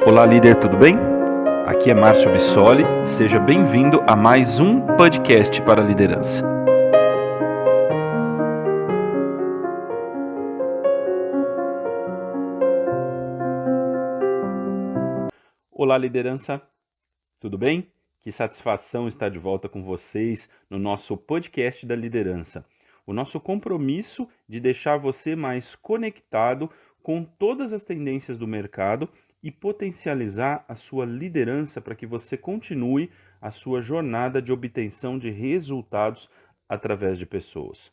Olá, líder, tudo bem? Aqui é Márcio Bissoli, seja bem-vindo a mais um podcast para a liderança. Olá, liderança, tudo bem? Que satisfação estar de volta com vocês no nosso podcast da liderança. O nosso compromisso de deixar você mais conectado com todas as tendências do mercado e potencializar a sua liderança para que você continue a sua jornada de obtenção de resultados através de pessoas.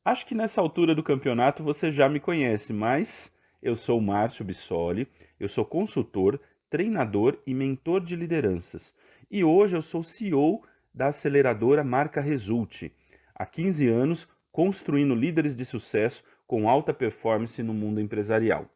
Acho que nessa altura do campeonato você já me conhece, mas eu sou o Márcio Bissoli, eu sou consultor, treinador e mentor de lideranças. E hoje eu sou CEO da aceleradora Marca Resulte. Há 15 anos, construindo líderes de sucesso com alta performance no mundo empresarial.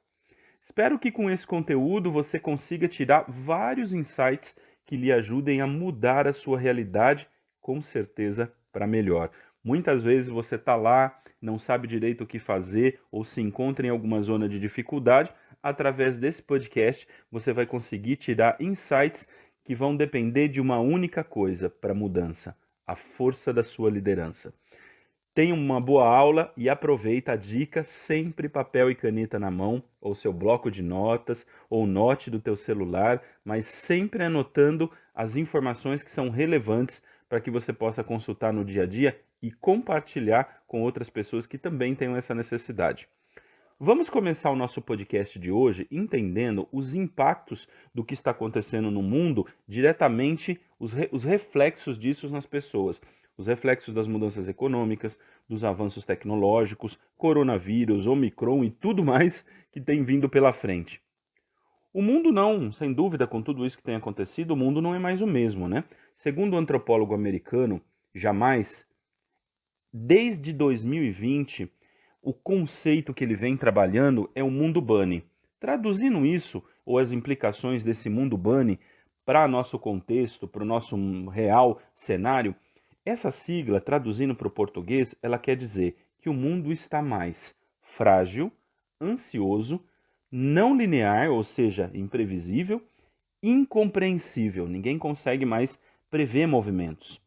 Espero que com esse conteúdo você consiga tirar vários insights que lhe ajudem a mudar a sua realidade, com certeza para melhor. Muitas vezes você está lá, não sabe direito o que fazer ou se encontra em alguma zona de dificuldade. Através desse podcast você vai conseguir tirar insights que vão depender de uma única coisa para a mudança: a força da sua liderança. Tenha uma boa aula e aproveita a dica, sempre papel e caneta na mão, ou seu bloco de notas, ou note do teu celular, mas sempre anotando as informações que são relevantes para que você possa consultar no dia a dia e compartilhar com outras pessoas que também tenham essa necessidade. Vamos começar o nosso podcast de hoje entendendo os impactos do que está acontecendo no mundo, diretamente os reflexos disso nas pessoas. Os reflexos das mudanças econômicas, dos avanços tecnológicos, coronavírus, Omicron e tudo mais que tem vindo pela frente. O mundo não, sem dúvida, com tudo isso que tem acontecido, o mundo não é mais o mesmo, né? Segundo o antropólogo americano, jamais, desde 2020, o conceito que ele vem trabalhando é o mundo bunny. Traduzindo isso, ou as implicações desse mundo bunny para nosso contexto, para o nosso real cenário, essa sigla, traduzindo para o português, ela quer dizer que o mundo está mais frágil, ansioso, não linear, ou seja, imprevisível, incompreensível. Ninguém consegue mais prever movimentos.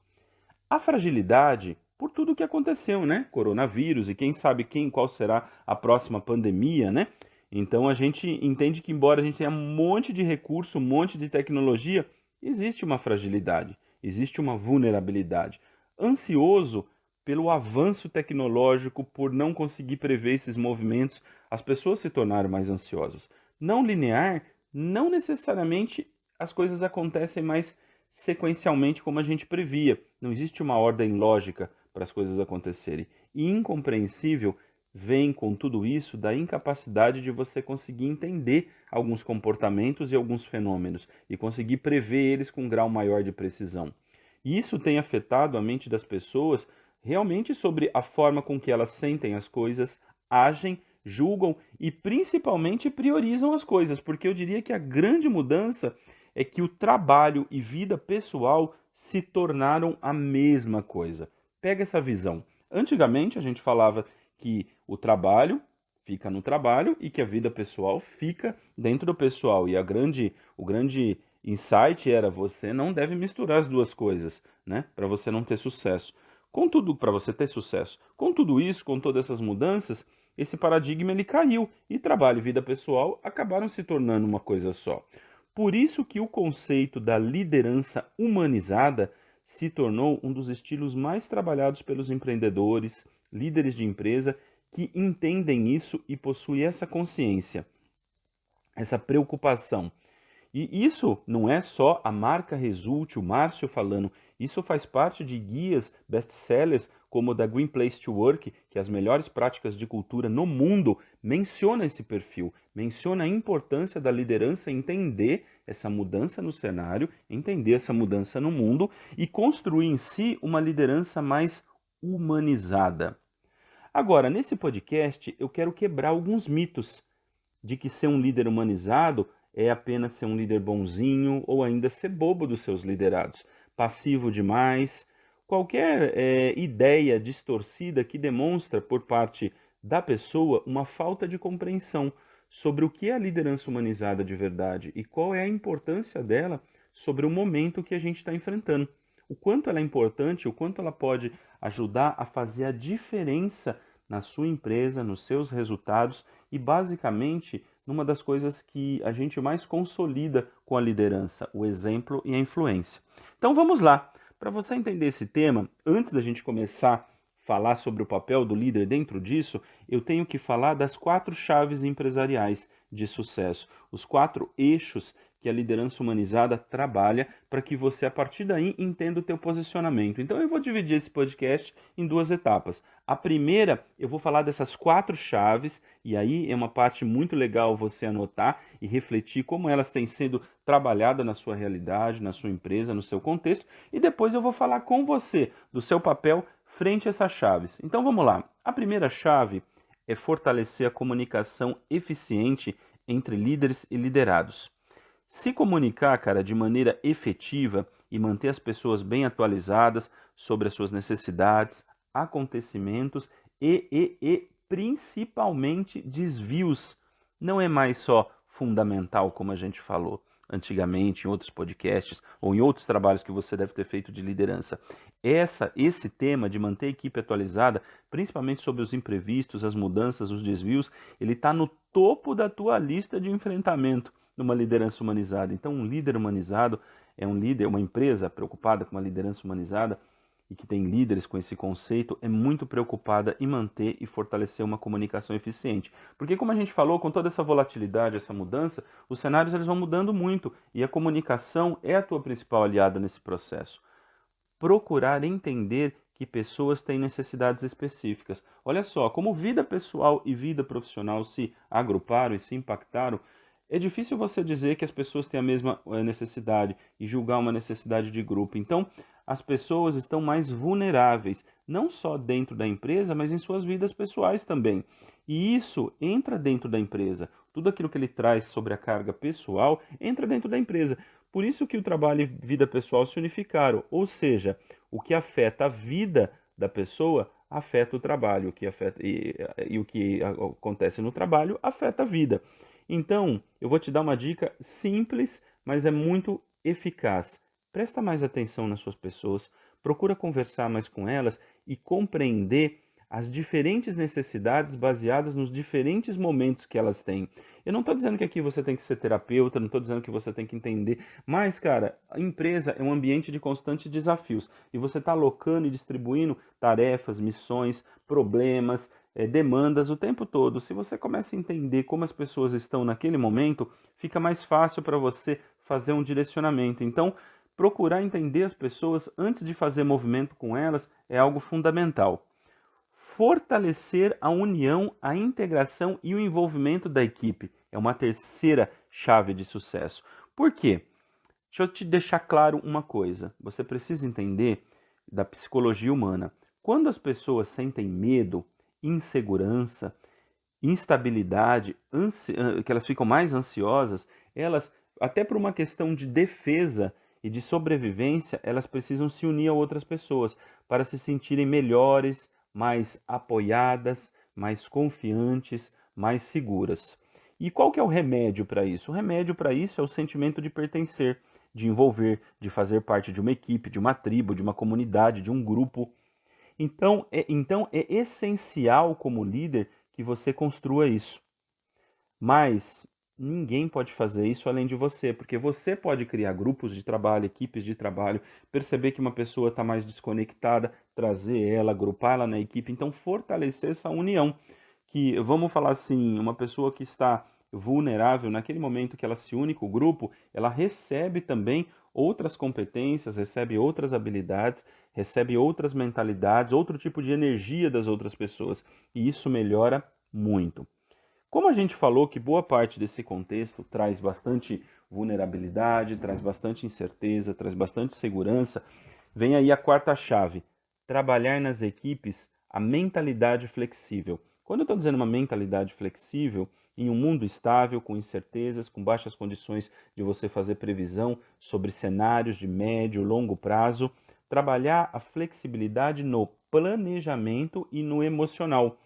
A fragilidade, por tudo o que aconteceu, né? Coronavírus e quem sabe qual será a próxima pandemia, né? Então a gente entende que embora a gente tenha um monte de recurso, um monte de tecnologia, existe uma fragilidade, existe uma vulnerabilidade. Ansioso pelo avanço tecnológico, por não conseguir prever esses movimentos, as pessoas se tornaram mais ansiosas. Não linear, não necessariamente as coisas acontecem mais sequencialmente como a gente previa. Não existe uma ordem lógica para as coisas acontecerem. E incompreensível vem com tudo isso da incapacidade de você conseguir entender alguns comportamentos e alguns fenômenos e conseguir prever eles com um grau maior de precisão. E isso tem afetado a mente das pessoas realmente sobre a forma com que elas sentem as coisas, agem, julgam e principalmente priorizam as coisas, porque eu diria que a grande mudança é que o trabalho e vida pessoal se tornaram a mesma coisa. Pega essa visão. Antigamente a gente falava que o trabalho fica no trabalho e que a vida pessoal fica dentro do pessoal. E o grande insight era: você não deve misturar as duas coisas, né? Para você não ter sucesso. Contudo, para você ter sucesso. Com tudo isso, com todas essas mudanças, esse paradigma ele caiu e trabalho e vida pessoal acabaram se tornando uma coisa só. Por isso que o conceito da liderança humanizada se tornou um dos estilos mais trabalhados pelos empreendedores, líderes de empresa que entendem isso e possuem essa consciência, essa preocupação. E isso não é só a Marca Resulte, o Márcio falando, isso faz parte de guias best-sellers como o da Green Place to Work, que as melhores práticas de cultura no mundo menciona esse perfil, menciona a importância da liderança entender essa mudança no cenário, entender essa mudança no mundo e construir em si uma liderança mais humanizada. Agora, nesse podcast, eu quero quebrar alguns mitos de que ser um líder humanizado é apenas ser um líder bonzinho ou ainda ser bobo dos seus liderados, passivo demais. Qualquer ideia distorcida que demonstra por parte da pessoa uma falta de compreensão sobre o que é a liderança humanizada de verdade e qual é a importância dela sobre o momento que a gente está enfrentando. O quanto ela é importante, o quanto ela pode ajudar a fazer a diferença na sua empresa, nos seus resultados e, basicamente, numa das coisas que a gente mais consolida com a liderança, o exemplo e a influência. Então vamos lá. Para você entender esse tema, antes da gente começar a falar sobre o papel do líder dentro disso, eu tenho que falar das 4 chaves empresariais de sucesso, os 4 eixos que a liderança humanizada trabalha para que você, a partir daí, entenda o teu posicionamento. Então eu vou dividir esse podcast em 2 etapas. A primeira, eu vou falar dessas 4 chaves, e aí é uma parte muito legal você anotar e refletir como elas têm sido trabalhadas na sua realidade, na sua empresa, no seu contexto, e depois eu vou falar com você do seu papel frente a essas chaves. Então vamos lá. A primeira chave é fortalecer a comunicação eficiente entre líderes e liderados. Se comunicar, cara, de maneira efetiva e manter as pessoas bem atualizadas sobre as suas necessidades, acontecimentos e principalmente desvios, não é mais só fundamental, como a gente falou antigamente em outros podcasts ou em outros trabalhos que você deve ter feito de liderança. Esse tema de manter a equipe atualizada, principalmente sobre os imprevistos, as mudanças, os desvios, ele está no topo da tua lista de enfrentamento numa liderança humanizada. Então, um líder humanizado é um líder, uma empresa preocupada com uma liderança humanizada e que tem líderes com esse conceito, é muito preocupada em manter e fortalecer uma comunicação eficiente. Porque, como a gente falou, com toda essa volatilidade, essa mudança, os cenários eles vão mudando muito e a comunicação é a tua principal aliada nesse processo. Procurar entender que pessoas têm necessidades específicas. Olha só, como vida pessoal e vida profissional se agruparam e se impactaram, é difícil você dizer que as pessoas têm a mesma necessidade e julgar uma necessidade de grupo. Então, as pessoas estão mais vulneráveis, não só dentro da empresa, mas em suas vidas pessoais também. E isso entra dentro da empresa. Tudo aquilo que ele traz sobre a carga pessoal entra dentro da empresa. Por isso que o trabalho e vida pessoal se unificaram. Ou seja, o que afeta a vida da pessoa afeta o trabalho, o que afeta, e o que acontece no trabalho afeta a vida. Então, eu vou te dar uma dica simples, mas é muito eficaz. Presta mais atenção nas suas pessoas, procura conversar mais com elas e compreender as diferentes necessidades baseadas nos diferentes momentos que elas têm. Eu não estou dizendo que aqui você tem que ser terapeuta, não estou dizendo que você tem que entender, mas, cara, a empresa é um ambiente de constantes desafios e você está alocando e distribuindo tarefas, missões, problemas, demandas o tempo todo. Se você começa a entender como as pessoas estão naquele momento, fica mais fácil para você fazer um direcionamento. Então, procurar entender as pessoas antes de fazer movimento com elas é algo fundamental. Fortalecer a união, a integração e o envolvimento da equipe é uma terceira chave de sucesso. Por quê? Deixa eu te deixar claro uma coisa. Você precisa entender da psicologia humana. Quando as pessoas sentem medo, insegurança, instabilidade, que elas ficam mais ansiosas, elas, até por uma questão de defesa e de sobrevivência, elas precisam se unir a outras pessoas para se sentirem melhores, mais apoiadas, mais confiantes, mais seguras. E qual que é o remédio para isso? O remédio para isso é o sentimento de pertencer, de envolver, de fazer parte de uma equipe, de uma tribo, de uma comunidade, de um grupo. Então é essencial como líder que você construa isso. Mas ninguém pode fazer isso além de você, porque você pode criar grupos de trabalho, equipes de trabalho, perceber que uma pessoa está mais desconectada, trazer ela, agrupar ela na equipe, então fortalecer essa união. Que, vamos falar assim, uma pessoa que está vulnerável, naquele momento que ela se une com o grupo, ela recebe também outras competências, recebe outras habilidades, recebe outras mentalidades, outro tipo de energia das outras pessoas, e isso melhora muito. Como a gente falou que boa parte desse contexto traz bastante vulnerabilidade, traz bastante incerteza, traz bastante segurança, vem aí a quarta chave: trabalhar nas equipes a mentalidade flexível. Quando eu estou dizendo uma mentalidade flexível, em um mundo estável, com incertezas, com baixas condições de você fazer previsão sobre cenários de médio e longo prazo, trabalhar a flexibilidade no planejamento e no emocional.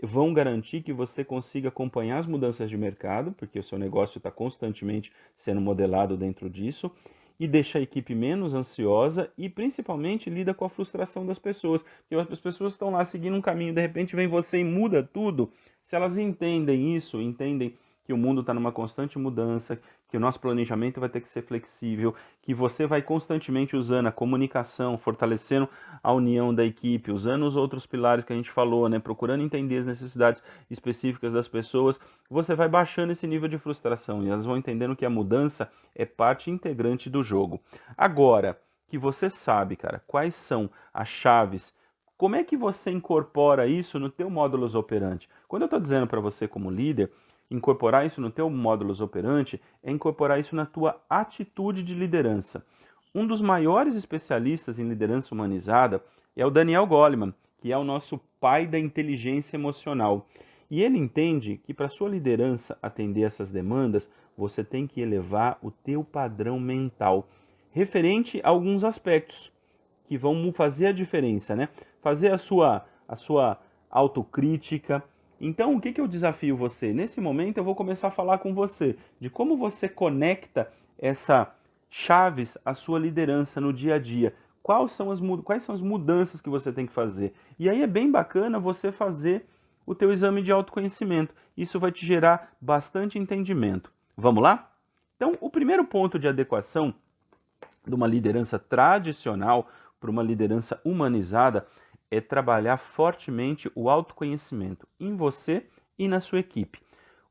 vão garantir que você consiga acompanhar as mudanças de mercado, porque o seu negócio está constantemente sendo modelado dentro disso, e deixa a equipe menos ansiosa e principalmente lida com a frustração das pessoas, porque as pessoas estão lá seguindo um caminho, de repente vem você e muda tudo. Se elas entendem isso, entendem que o mundo está numa constante mudança, que o nosso planejamento vai ter que ser flexível, que você vai constantemente usando a comunicação, fortalecendo a união da equipe, usando os outros pilares que a gente falou, né, procurando entender as necessidades específicas das pessoas, você vai baixando esse nível de frustração e elas vão entendendo que a mudança é parte integrante do jogo. Agora que você sabe, cara, quais são as chaves, como é que você incorpora isso no teu modulus operandi? Quando eu estou dizendo para você como líder, incorporar isso no teu modulus operandi é incorporar isso na tua atitude de liderança. Um dos maiores especialistas em liderança humanizada é o Daniel Goleman, que é o nosso pai da inteligência emocional. E ele entende que para sua liderança atender essas demandas, você tem que elevar o teu padrão mental, referente a alguns aspectos que vão fazer a diferença, né? Fazer a sua autocrítica. Então, o que eu desafio você? Nesse momento, eu vou começar a falar com você de como você conecta essa chaves à sua liderança no dia a dia. Quais são as mudanças que você tem que fazer? E aí é bem bacana você fazer o teu exame de autoconhecimento. Isso vai te gerar bastante entendimento. Vamos lá? Então, o primeiro ponto de adequação de uma liderança tradicional para uma liderança humanizada é trabalhar fortemente o autoconhecimento em você e na sua equipe.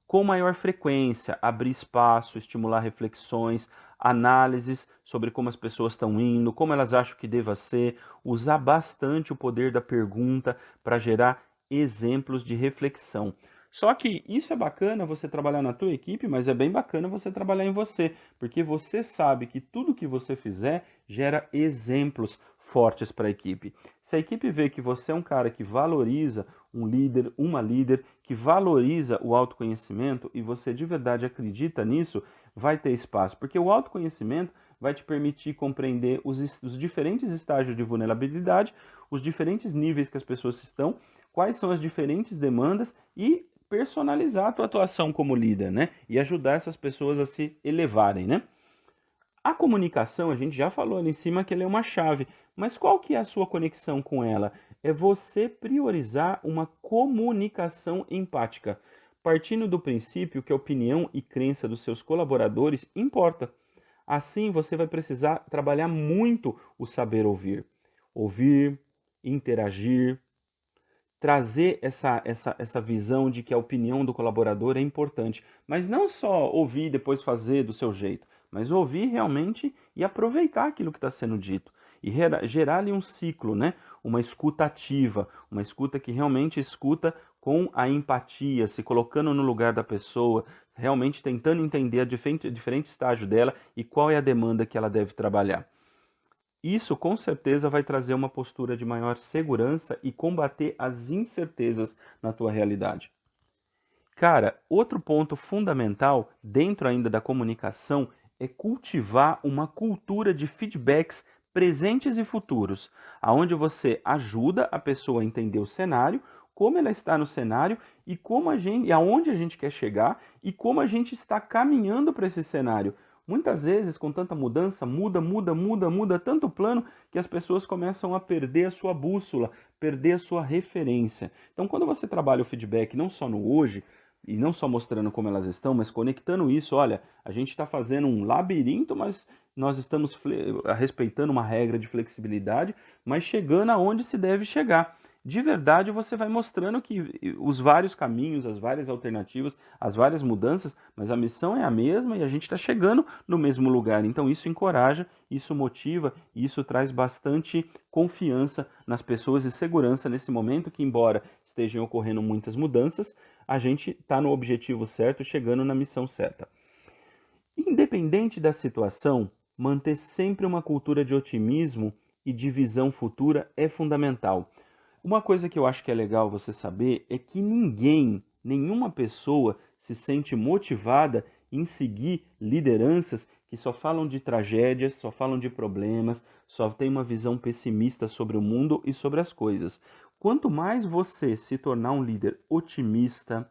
Com maior frequência, abrir espaço, estimular reflexões, análises sobre como as pessoas estão indo, como elas acham que deva ser, usar bastante o poder da pergunta para gerar exemplos de reflexão. Só que isso é bacana você trabalhar na tua equipe, mas é bem bacana você trabalhar em você, porque você sabe que tudo que você fizer gera exemplos fortes para a equipe. Se a equipe vê que você é um cara que valoriza um líder, uma líder, que valoriza o autoconhecimento e você de verdade acredita nisso, vai ter espaço, porque o autoconhecimento vai te permitir compreender os diferentes estágios de vulnerabilidade, os diferentes níveis que as pessoas estão, quais são as diferentes demandas e personalizar a tua atuação como líder, né? E ajudar essas pessoas a se elevarem, né? A comunicação, a gente já falou ali em cima que ela é uma chave, mas qual que é a sua conexão com ela? É você priorizar uma comunicação empática, partindo do princípio que a opinião e crença dos seus colaboradores importa. Assim, você vai precisar trabalhar muito o saber ouvir. Ouvir, interagir, trazer essa visão de que a opinião do colaborador é importante, mas não só ouvir e depois fazer do seu jeito, mas ouvir realmente e aproveitar aquilo que está sendo dito e gerar ali um ciclo, né? Uma escuta ativa, uma escuta que realmente escuta com a empatia, se colocando no lugar da pessoa, realmente tentando entender a diferente estágio dela e qual é a demanda que ela deve trabalhar. Isso com certeza vai trazer uma postura de maior segurança e combater as incertezas na tua realidade. Cara, outro ponto fundamental dentro ainda da comunicação é cultivar uma cultura de feedbacks presentes e futuros, aonde você ajuda a pessoa a entender o cenário, como ela está no cenário e como e aonde a gente quer chegar e como a gente está caminhando para esse cenário. Muitas vezes, com tanta mudança, muda tanto o plano que as pessoas começam a perder a sua bússola, perder a sua referência. Então, quando você trabalha o feedback não só no hoje, e não só mostrando como elas estão, mas conectando isso, olha, a gente está fazendo um labirinto, mas nós estamos respeitando uma regra de flexibilidade, mas chegando aonde se deve chegar. De verdade, você vai mostrando que os vários caminhos, as várias alternativas, as várias mudanças, mas a missão é a mesma e a gente está chegando no mesmo lugar. Então isso encoraja, isso motiva e isso traz bastante confiança nas pessoas e segurança nesse momento que, embora estejam ocorrendo muitas mudanças, a gente está no objetivo certo, chegando na missão certa. Independente da situação, manter sempre uma cultura de otimismo e de visão futura é fundamental. Uma coisa que eu acho que é legal você saber é que nenhuma pessoa se sente motivada em seguir lideranças que só falam de tragédias, só falam de problemas, só tem uma visão pessimista sobre o mundo e sobre as coisas. Quanto mais você se tornar um líder otimista,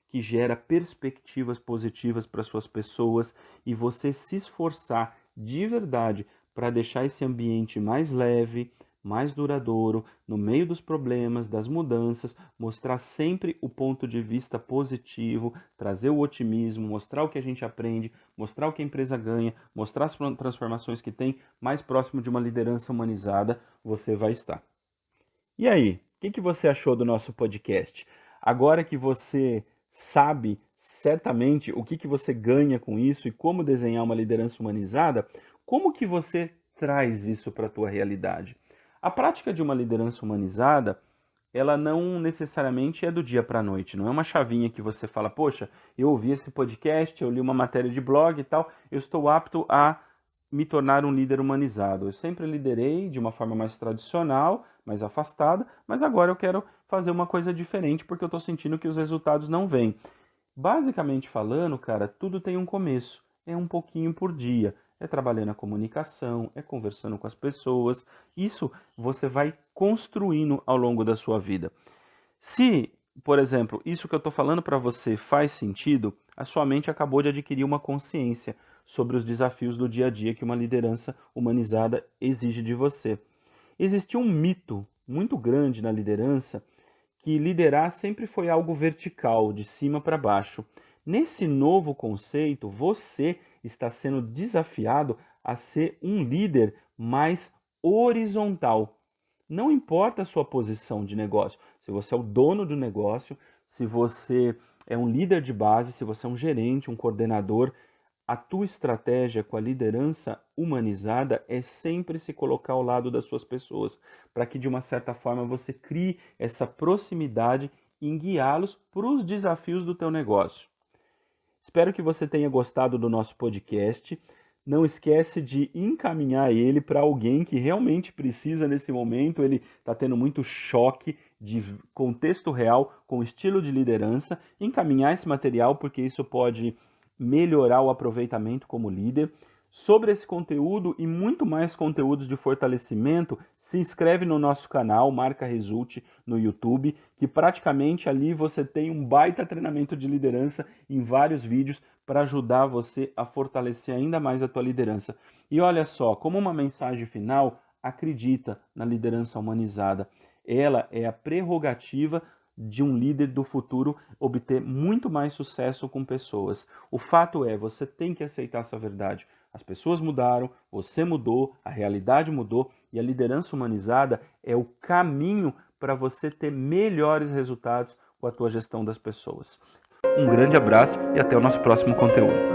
que gera perspectivas positivas para suas pessoas e você se esforçar de verdade para deixar esse ambiente mais leve, mais duradouro, no meio dos problemas, das mudanças, mostrar sempre o ponto de vista positivo, trazer o otimismo, mostrar o que a gente aprende, mostrar o que a empresa ganha, mostrar as transformações que tem, mais próximo de uma liderança humanizada você vai estar. E aí, o que você achou do nosso podcast? Agora que você sabe certamente o que você ganha com isso e como desenhar uma liderança humanizada, como que você traz isso para a tua realidade? A prática de uma liderança humanizada, ela não necessariamente é do dia para a noite, não é uma chavinha que você fala, poxa, eu ouvi esse podcast, eu li uma matéria de blog e tal, eu estou apto a me tornar um líder humanizado. Eu sempre liderei de uma forma mais tradicional, mais afastada, mas agora eu quero fazer uma coisa diferente porque eu estou sentindo que os resultados não vêm. Basicamente falando, cara, tudo tem um começo. É um pouquinho por dia. É trabalhando a comunicação, é conversando com as pessoas. Isso você vai construindo ao longo da sua vida. Se, por exemplo, isso que eu estou falando para você faz sentido, a sua mente acabou de adquirir uma consciência sobre os desafios do dia a dia que uma liderança humanizada exige de você. Existiu um mito muito grande na liderança que liderar sempre foi algo vertical, de cima para baixo. Nesse novo conceito, você está sendo desafiado a ser um líder mais horizontal. Não importa a sua posição de negócio, se você é o dono do negócio, se você é um líder de base, se você é um gerente, um coordenador, a tua estratégia com a liderança humanizada é sempre se colocar ao lado das suas pessoas, para que de uma certa forma você crie essa proximidade em guiá-los para os desafios do teu negócio. Espero que você tenha gostado do nosso podcast. Não esquece de encaminhar ele para alguém que realmente precisa nesse momento. Ele está tendo muito choque de contexto real com estilo de liderança. Encaminhar esse material porque isso pode melhorar o aproveitamento como líder. Sobre esse conteúdo e muito mais conteúdos de fortalecimento, se inscreve no nosso canal, Marca Result no YouTube, que praticamente ali você tem um baita treinamento de liderança em vários vídeos para ajudar você a fortalecer ainda mais a tua liderança. E olha só, como uma mensagem final, acredita na liderança humanizada. Ela é a prerrogativa de um líder do futuro obter muito mais sucesso com pessoas. O fato é, você tem que aceitar essa verdade. As pessoas mudaram, você mudou, a realidade mudou e a liderança humanizada é o caminho para você ter melhores resultados com a tua gestão das pessoas. Um grande abraço e até o nosso próximo conteúdo.